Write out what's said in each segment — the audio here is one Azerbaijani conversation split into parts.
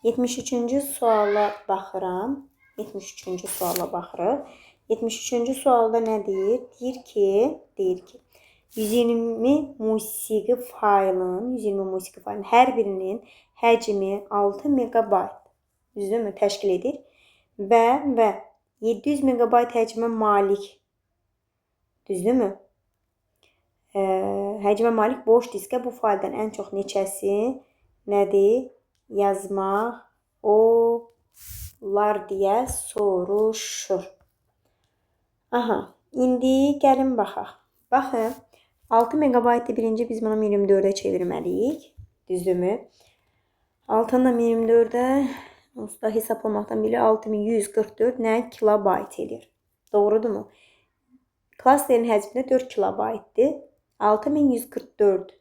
73-cü suala baxıram. 73-cü suala baxırıq. 73-cü sualda nə deyir? Deyir ki 120 musiqi faylın hər birinin həcmi 6 megabayt düzdürmü? Təşkil edir və 700 megabayt həcmə malik düzdürmü? Həcmə malik boş diskə bu fayldan ən çox neçəsi nədir? Yazmaq olar deyə soruşur. İndi gəlin baxaq. Baxın, 6 megabaytı birinci biz bunu 24-ə çevirməliyik. Düzdürmü? 6-dan 24-ə onsuz da hesablamaqdan bile 6144 nə kilobayt edir. Doğrudurmu? Klasterin həcmi də 4 kilobaytdır. 6144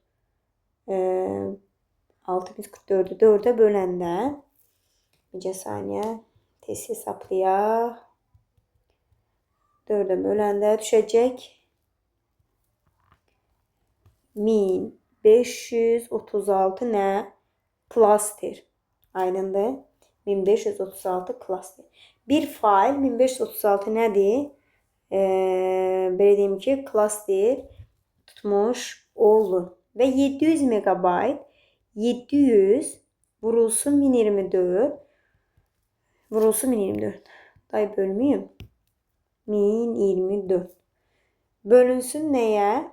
644'ü 4'e böləndə necə saniyə tez hesablayaq. 4'e böləndə düşəcək 1536 nə? Klaster. Aydındır? 1536 klaster. Bir fayl 1536 nədir? Belə deyim ki, klaster tutmuş olur. Və 700 megabayt 700 vurulsun 1024 vurulsun 1024 day bölməyim 1024 bölünsün nəyə?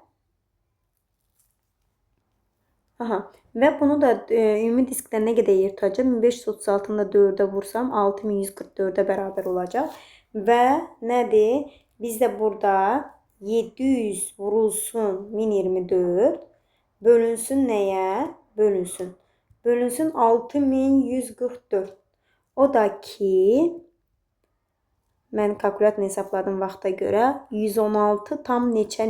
Və bunu da ümumi diskdən nə qədər yer tutacaq? 1536'ını da 4'ə vursam 6144'ə bərabər olacaq. Və nədir? Biz də burada 700 vurulsun 1024 bölünsün nəyə? Bölünsün 6144. O da ki mən kalkulatorla hesabladım vaxta görə 116 tam neçə?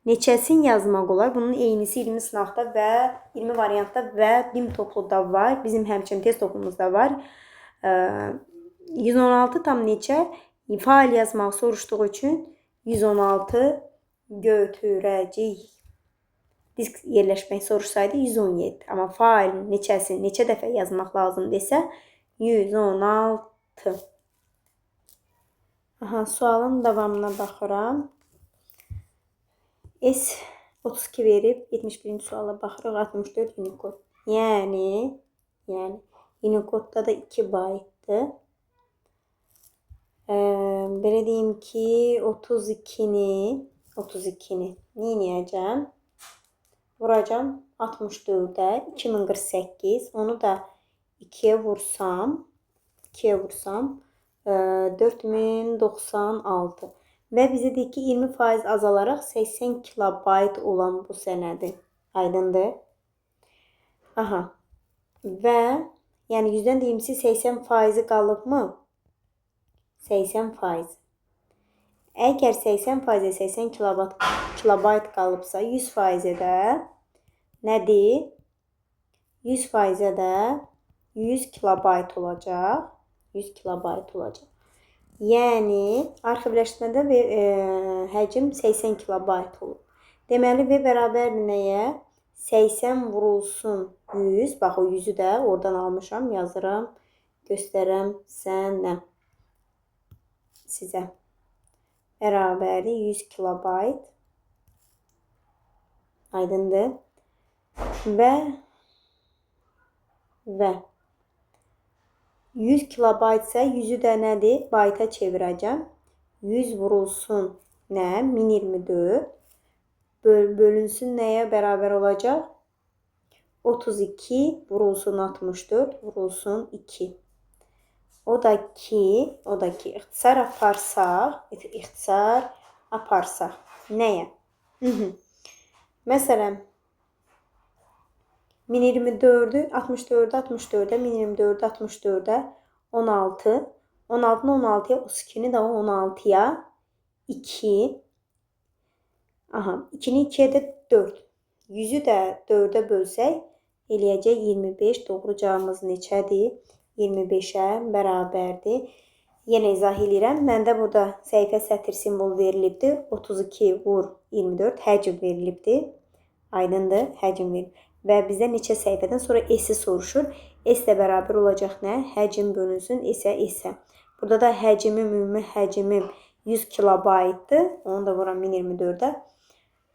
Neçəsini yazmaq olar. Bunun eynisi 20 sınaqda və 20 variantda və BIM topluda var. Bizim həmçinin test toplumumuzda var. 116 tam neçə? Fail yazmaq soruşduğu üçün 116 götürəcəyik. Disk yerləşmək soruşsaydı 117. Amma fail neçəsini neçə dəfə yazmaq lazım desə 116. Sualın davamına baxıram. S32 verib 71-ci suala baxırıq 64 Unicode. Yəni Unicode'da da 2 baytdır. Belə deyim ki 32'ni neyəcəm? Vuracam 64'ə 2048. Onu da 2'ye vursam 4096. Və bizə deyir ki 20% azalaraq 80 kilobayt olan bu sənədir. Aydındır? Və yəni 100-dən deyimsi 80% qalıbmı? 80%. Əgər 80%-ə 80 kilobayt qalıbsa 100%-ə də nədir? 100%-ə də 100 kilobayt olacaq. 100 kilobayt olacaq. Yəni arxivləşdirmədə həcm 80 kilobayt olur. Deməli V bərabərdir nəyə? 80 vurulsun 100. Bax o 100'ü də oradan almışam. Yazıram. Göstərəm sənə. Sizə. Bərabərdir 100 kilobayt. Aydındır. Və 100 kilobayt isə 100'ü də nədir? Bayta çevirəcəm. 100 vurulsun nə? 1024 bölünsün nəyə bərabər olacaq? 32 vurulsun 64 vurulsun 2. O da ki ixtisar aparsaq nəyə? Məsələn 1024'ü 64'ə 1024'ə 16 16'nı 16'ya 32'ni də 16'ya 2 2'ni 2'ye də 4 100'ü də 4'ə bölsək eləyəcək 25. Doğru cavabımız neçədir? 25'ə bərabərdir. Yenə izah edirəm. Məndə burada səhifə sətr simvol verilibdir. 32 vur 24 həcm verilibdir. Aydındır, həcm verilib. və bizə neçə səhifədən sonra S-i soruşur. S ilə bərabər olacaq nə? Həcm bölünsün S-ə S-ə. Burada da ümumi həcmim 100 kilobaytdır. Onu da vuram 1024-ə.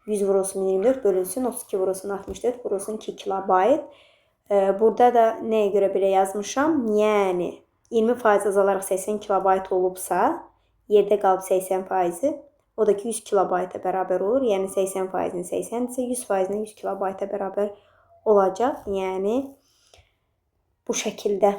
100 vurulsun 1024 bölünsün 32 vurulsun 64 vurulsun 2 kilobayt. Burada da nəyə görə belə yazmışam? Yəni 20% azalaraq 80 kilobayt olubsa, yerdə qalıb 80%, o da ki 100 kilobayta bərabər olur. Yəni 80%-in 80-dirsə 100%-in 100 kilobayta bərabər olacaq. Yəni bu şəkildə.